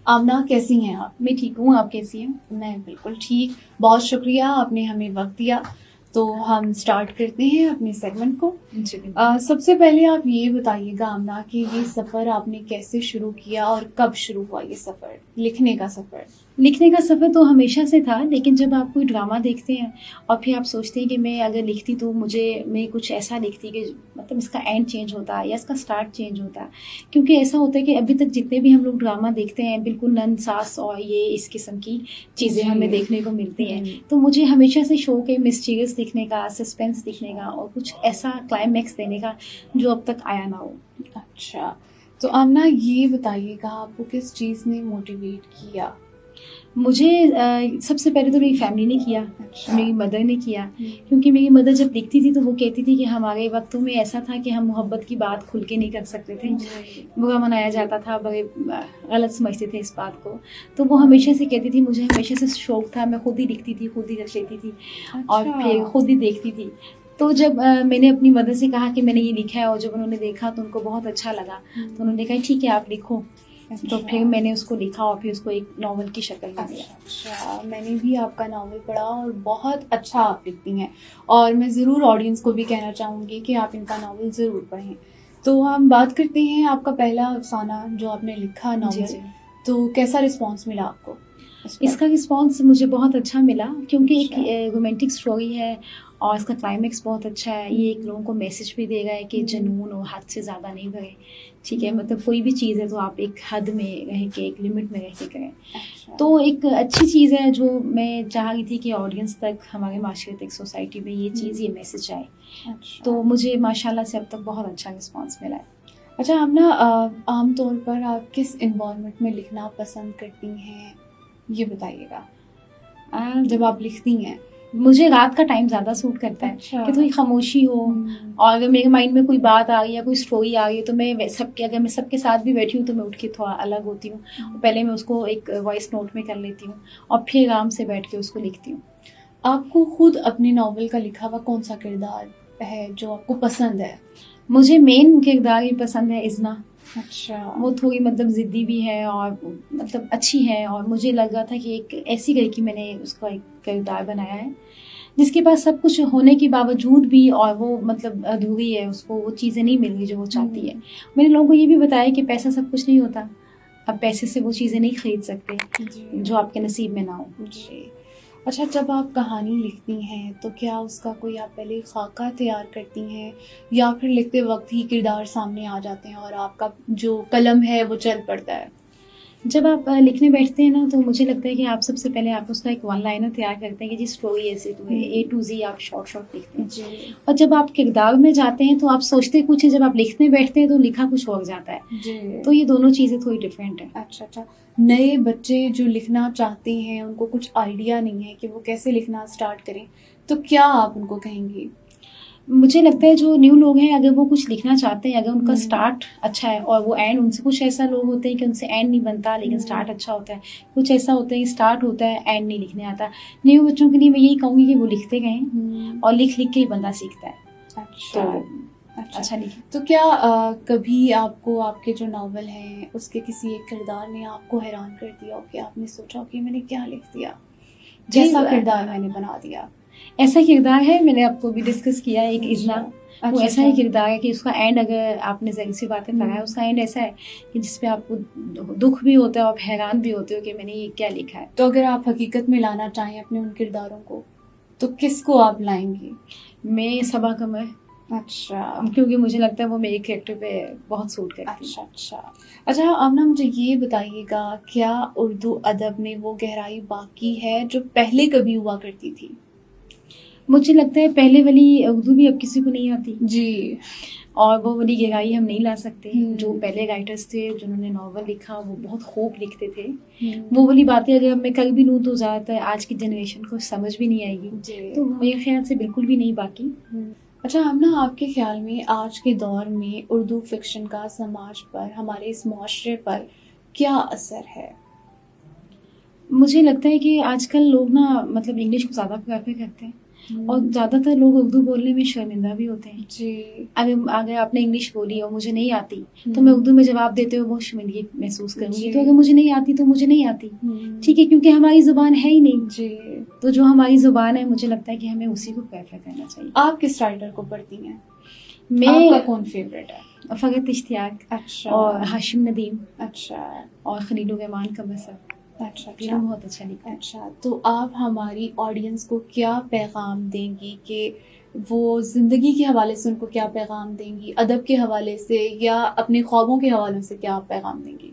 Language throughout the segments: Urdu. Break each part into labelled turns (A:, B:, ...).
A: آمنہ کیسی ہیں آپ؟
B: میں ٹھیک ہوں، آپ کیسی ہیں؟
A: میں بالکل ٹھیک. بہت شکریہ آپ نے ہمیں وقت دیا. تو ہم سٹارٹ کرتے ہیں اپنے سیگمنٹ کو.
B: جی
A: سب سے پہلے آپ یہ بتائیے گا آمنہ کہ یہ سفر آپ نے کیسے شروع کیا اور کب شروع ہوا یہ سفر، لکھنے کا سفر؟
B: لکھنے کا سفر تو ہمیشہ سے تھا، لیکن جب آپ کوئی ڈرامہ دیکھتے ہیں اور پھر آپ سوچتے ہیں کہ میں اگر لکھتی تو میں کچھ ایسا لکھتی کہ مطلب اس کا اینڈ چینج ہوتا یا اس کا سٹارٹ چینج ہوتا. کیونکہ ایسا ہوتا ہے کہ ابھی تک جتنے بھی ہم لوگ ڈرامہ دیکھتے ہیں بالکل نن ساس اور یہ اس قسم کی چیزیں ہمیں دیکھنے کو ملتی ہیں. تو مجھے ہمیشہ سے شوق ہے مسٹیریس لکھنے کا، سسپینس لکھنے کا اور کچھ ایسا کلائمیکس دینے کا جو اب تک آیا نہ ہو.
A: اچھا، تو آمنہ یہ بتائیے گا آپ کو کس چیز نے موٹیویٹ کیا؟
B: مجھے سب سے پہلے تو میری فیملی نے کیا، میری مدر نے کیا. کیونکہ میری مدر جب لکھتی تھی تو وہ کہتی تھی کہ ہمارے وقتوں میں ایسا تھا کہ ہم محبت کی بات کھل کے نہیں کر سکتے تھے، برا منایا جاتا تھا، بڑے غلط سمجھتے تھے اس بات کو. تو وہ ہمیشہ سے کہتی تھی، مجھے ہمیشہ سے شوق تھا، میں خود ہی لکھتی تھی، خود ہی رچ لیتی تھی اور پھر خود ہی دیکھتی تھی. تو جب میں نے اپنی مدر سے کہا کہ میں نے یہ لکھا ہے اور جب انہوں نے دیکھا تو ان کو بہت اچھا لگا، تو انہوں نے کہا ٹھیک ہے آپ لکھو. تو پھر میں نے اس کو لکھا اور پھر اس کو ایک ناول کی شکل میں دیا.
A: اچھا، میں نے بھی آپ کا ناول پڑھا اور بہت اچھا آپ لکھتی ہیں، اور میں ضرور آڈینس کو بھی کہنا چاہوں گی کہ آپ ان کا ناول ضرور پڑھیں. تو ہم بات کرتے ہیں آپ کا پہلا افسانہ جو آپ نے لکھا ناول. تو کیسا رسپانس ملا آپ کو؟
B: اس کا رسپانس مجھے بہت اچھا ملا، کیونکہ ایک رومانٹک سٹوری ہے اور اس کا کلائمیکس بہت اچھا ہے. یہ ایک لوگوں کو میسج بھی دے گا ہے کہ جنون اور حد سے زیادہ نہیں بھرے، ٹھیک ہے، مطلب کوئی بھی چیز ہے تو آپ ایک حد میں رہ کے، ایک لمٹ میں رہ کے کریں. تو ایک اچھی چیز ہے جو میں چاہ رہی تھی کہ آڈینس تک، ہمارے معاشرے تک، سوسائٹی میں یہ چیز، یہ میسج آئے. تو مجھے ماشاءاللہ سے اب تک بہت اچھا رسپانس ملا ہے.
A: اچھا آمنہ، عام طور پر آپ کس انوائرمنٹ میں لکھنا پسند کرتی ہیں، یہ بتائیے گا جب آپ لکھتی ہیں؟
B: مجھے رات کا ٹائم زیادہ سوٹ کرتا ہے کہ تھوڑی خاموشی ہو، اور اگر میرے مائنڈ میں کوئی بات آ رہی ہے، کوئی اسٹوری آ رہی ہے، تو میں اگر میں سب کے ساتھ بھی بیٹھی ہوں تو میں اٹھ کے تھوڑا الگ ہوتی ہوں. پہلے میں اس کو ایک وائس نوٹ میں کر لیتی ہوں اور پھر آرام سے بیٹھ کے اس کو لکھتی ہوں.
A: آپ کو خود اپنے ناول کا لکھا ہوا کون سا کردار ہے جو آپ کو پسند ہے؟
B: مجھے مین کردار ہی پسند ہے ازنا.
A: اچھا،
B: وہ تھوڑی مطلب ضدی بھی ہے اور مطلب اچھی ہے، اور مجھے لگ رہا تھا کہ ایک ایسی لڑکی میں نے اس کا ایک کردار بنایا ہے جس کے پاس سب کچھ ہونے کے باوجود بھی، اور وہ مطلب ادھوری ہے، اس کو وہ چیزیں نہیں مل رہی جو وہ چاہتی ہے. میں نے لوگوں کو یہ بھی بتایا کہ پیسہ سب کچھ نہیں ہوتا، اب پیسے سے وہ چیزیں نہیں خرید سکتے جو آپ کے نصیب میں نہ ہو.
A: جی. اچھا، جب آپ کہانی لکھتی ہیں تو کیا اس کا کوئی آپ پہلے خاکہ تیار کرتی ہیں، یا پھر لکھتے وقت ہی کردار سامنے آ جاتے ہیں اور آپ کا جو قلم ہے وہ چل پڑتا ہے؟
B: جب آپ لکھنے بیٹھتے ہیں نا تو مجھے لگتا ہے کہ آپ سب سے پہلے آپ اس کا ایک ون لائنر تیار کرتے ہیں کہ جی اسٹوری ایسے تو ہے، A to Z آپ شارٹ لکھتے ہیں. اور جب آپ کردار میں جاتے ہیں تو آپ سوچتے کچھ ہے، جب آپ لکھنے بیٹھتے ہیں تو لکھا کچھ اور جاتا ہے. تو یہ دونوں چیزیں تھوڑی ڈفرینٹ ہیں.
A: اچھا، نئے بچے جو لکھنا چاہتے ہیں، ان کو کچھ آئیڈیا نہیں ہے کہ وہ کیسے لکھنا سٹارٹ کریں، تو کیا آپ ان کو کہیں گی؟
B: مجھے لگتا ہے جو نیو لوگ ہیں، اگر وہ کچھ لکھنا چاہتے ہیں، اگر ان کا سٹارٹ اچھا ہے اور وہ اینڈ، ان سے کچھ ایسا لوگ ہوتے ہیں کہ ان سے اینڈ نہیں بنتا لیکن سٹارٹ اچھا ہوتا ہے، کچھ ایسا ہوتا ہے کہ سٹارٹ ہوتا ہے اینڈ نہیں لکھنے آتا. نیو بچوں کے لیے میں یہی کہوں گی کہ وہ لکھتے گئے اور لکھ کے ہی بندہ سیکھتا ہے.
A: اچھا لکھیں. تو کیا کبھی آپ کو آپ کے جو ناول ہیں اس کے کسی ایک کردار نے آپ کو حیران کر دیا ہو کہ آپ نے سوچا کہ میں نے کیا لکھ دیا، جیسا کردار میں نے بنا دیا؟
B: ایسا کردار ہے، میں نے آپ کو بھی ڈسکس کیا ہے، ایک ازنا. وہ ایسا ہی کردار ہے کہ اس کا اینڈ، اگر آپ نے ظاہر سی باتیں پڑھا ہے، اس کا اینڈ ایسا ہے کہ جس پہ آپ کو دکھ بھی ہوتا ہے اور حیران بھی ہوتے ہو کہ میں نے یہ کیا لکھا ہے.
A: تو اگر آپ حقیقت میں لانا چاہیں اپنے ان کرداروں کو تو کس کو آپ لائیں گی؟
B: میں صبا قمر.
A: اچھا،
B: کیونکہ مجھے لگتا ہے وہ میرے کریکٹر پہ بہت سوٹ کرتی ہے.
A: اچھا آمنہ، مجھے یہ بتائیے گا، کیا اردو ادب میں وہ گہرائی باقی ہے جو پہلے کبھی ہوا کرتی تھی؟
B: مجھے لگتا ہے پہلے والی اردو بھی اب کسی کو نہیں آتی
A: جی،
B: اور وہ والی گہرائی ہم نہیں لا سکتے. جو پہلے رائٹرز تھے جنہوں نے ناول لکھا وہ بہت خوب لکھتے تھے. وہ والی باتیں اگر میں کر بھی لوں تو زیادہ تر آج کی جنریشن کو سمجھ بھی نہیں آئے گی. تو میرے خیال سے بالکل بھی نہیں باقی.
A: اچھا آمنہ، آپ کے خیال میں آج کے دور میں اردو فکشن کا سماج پر، ہمارے اس معاشرے پر کیا اثر ہے؟
B: مجھے لگتا ہے کہ آج کل لوگ نا مطلب انگلش کو زیادہ پریفر کرتے ہیں اور زیادہ تر لوگ اردو بولنے میں شرمندہ بھی ہوتے ہیں.
A: جی.
B: اگر آپ نے انگلش بولی اور مجھے نہیں آتی تو میں اردو میں جواب دیتے ہوئے بہت شرمندگی محسوس کروں گی. تو اگر مجھے نہیں آتی تو مجھے نہیں آتی, ٹھیک ہے, کیونکہ ہماری زبان ہے ہی نہیں.
A: جی.
B: تو جو ہماری زبان ہے مجھے لگتا ہے کہ ہمیں اسی کو پریفر کرنا چاہیے.
A: آپ کس رائٹر کو پڑھتی ہیں؟
B: میں
A: آپ کا کون فیوریٹ ہے؟
B: فقط اشتیاق,
A: اچھا,
B: اور ہاشم ندیم,
A: اچھا,
B: اور خلیل الرحمان کا بسر.
A: اچھا,
B: تینوں بہت اچھا لکھتا ہے.
A: اچھا. تو آپ ہماری آڈینس کو کیا پیغام دیں گی, کہ وہ زندگی کے حوالے سے ان کو کیا پیغام دیں گی, ادب کے حوالے سے یا اپنے خوابوں کے حوالے سے کیا پیغام دیں گی؟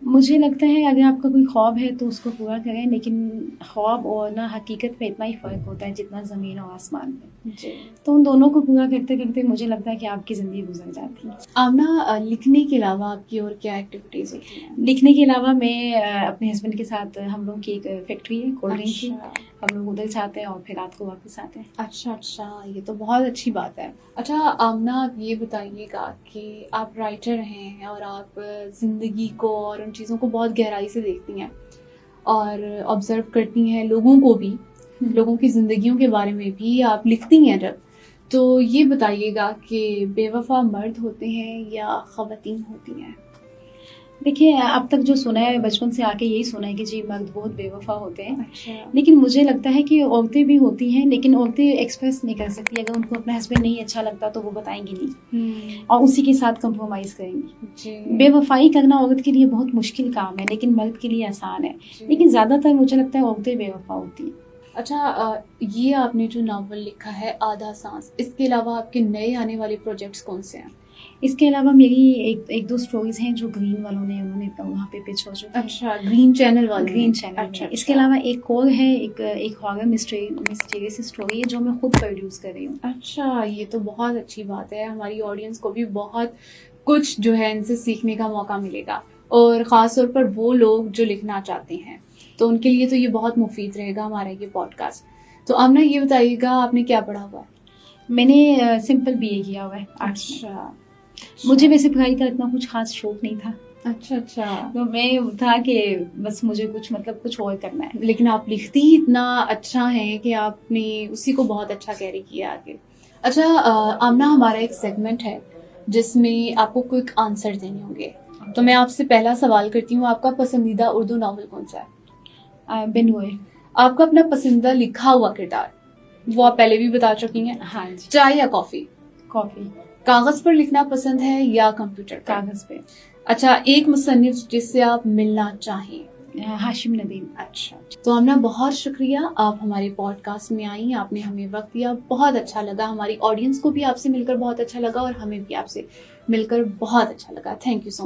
B: مجھے لگتا ہے اگر آپ کا کوئی خواب ہے تو اس کو پورا کریں, لیکن خواب اور نہ حقیقت میں اتنا ہی فرق ہوتا ہے جتنا زمین اور آسمان میں.
A: جی.
B: تو ان دونوں کو پورا کرتے کرتے مجھے لگتا ہے کہ آپ کی زندگی گزر جاتی ہے.
A: آمنہ, لکھنے کے علاوہ آپ کی اور کیا ایکٹیویٹیز ہوتی ہیں؟
B: لکھنے کے علاوہ میں اپنے ہسبینڈ کے ساتھ, ہم لوگ کی ایک فیکٹری ہے کولڈ ڈرنک کی, ہم لوگ ادھر جاتے ہیں اور پھر رات کو واپس آتے ہیں.
A: اچھا, اچھا, یہ تو بہت اچھی بات ہے. اچھا آمنہ, آپ یہ بتائیے گا کہ آپ رائٹر ہیں اور آپ زندگی کو اور ان چیزوں کو بہت گہرائی سے دیکھتی ہیں اور آبزرو کرتی ہیں, لوگوں کو بھی, لوگوں کی زندگیوں کے بارے میں بھی آپ لکھتی ہیں جب, تو یہ بتائیے گا کہ بے وفا مرد ہوتے ہیں یا خواتین ہوتی ہیں؟
B: دیکھیے, اب تک جو سنا ہے بچپن سے آ کے یہی سنا ہے کہ جی مرد بہت بے وفا ہوتے ہیں.
A: اچھا.
B: لیکن مجھے لگتا ہے کہ عورتیں بھی ہوتی ہیں, لیکن عورتیں ایکسپریس نہیں کر سکتی. اگر ان کو اپنا ہسبینڈ نہیں اچھا لگتا تو وہ بتائیں گی نہیں, اور اسی کے ساتھ کمپرومائز کریں گی.
A: جی.
B: بے وفائی کرنا عورت کے لیے بہت مشکل کام ہے, لیکن مرد کے لیے آسان ہے. لیکن زیادہ تر مجھے لگتا ہے عورتیں بے وفا ہوتی ہیں.
A: اچھا, یہ آپ نے جو ناول لکھا ہے آدھا سانس, اس کے علاوہ آپ کے نئے آنے والے پروجیکٹس کون سے ہیں؟
B: اس کے علاوہ میری ایک دو سٹوریز ہیں جو گرین والوں نے انہوں نے وہاں پہ پچ ہو چکی ہیں.
A: اچھا, گرین چینل والے.
B: Green channel.
A: اچھا.
B: اس کے علاوہ ایک اور ہے, ایک ہارر مسٹیریس اسٹوری ہے جو میں خود پروڈیوس کر رہی ہوں.
A: اچھا, یہ تو بہت اچھی بات ہے. ہماری آڈینس کو بھی بہت کچھ جو ہے ان سے سیکھنے کا موقع ملے گا, اور خاص طور پر وہ لوگ جو لکھنا چاہتے ہیں تو ان کے لیے تو یہ بہت مفید رہے گا ہمارا یہ پوڈ کاسٹ. تو آمنہ, یہ بتائیے گا آپ نے کیا پڑھا ہوا ہے؟
B: میں نے سمپل BA کیا ہوا ہے آرٹس میں.
A: اچھا.
B: مجھے ویسے پڑھائی کا اتنا کچھ خاص شوق نہیں تھا.
A: اچھا, اچھا.
B: تو میں تھا کہ بس مجھے کچھ اور کرنا ہے.
A: لیکن آپ لکھتی ہی اتنا اچھا ہیں کہ آپ نے اسی کو بہت اچھا کیری کیا آگے. اچھا آمنہ, ہمارا ایک سیگمنٹ ہے جس میں آپ کو کوئک آنسر دینے ہوں گے. تو میں آپ سے پہلا سوال کرتی ہوں, آپ کا پسندیدہ اردو ناول کون سا ہے؟
B: بن ہوئے.
A: آپ کا اپنا پسندیدہ لکھا ہوا کردار, وہ آپ پہلے بھی بتا چکی ہیں.
B: ہاں جی.
A: چائے یا کافی؟
B: کافی.
A: کاغذ پر لکھنا پسند ہے یا کمپیوٹر پر؟
B: کاغذ پہ.
A: اچھا, ایک مصنف جس سے آپ ملنا چاہیں؟
B: ہاشم ندیم.
A: اچھا. تو آمنہ, بہت شکریہ, آپ ہمارے پوڈ کاسٹ میں آئیں, آپ نے ہمیں وقت دیا, بہت اچھا لگا. ہماری آڈینس کو بھی آپ سے مل کر بہت اچھا لگا, اور ہمیں بھی آپ سے مل کر بہت اچھا لگا. Thank you so much.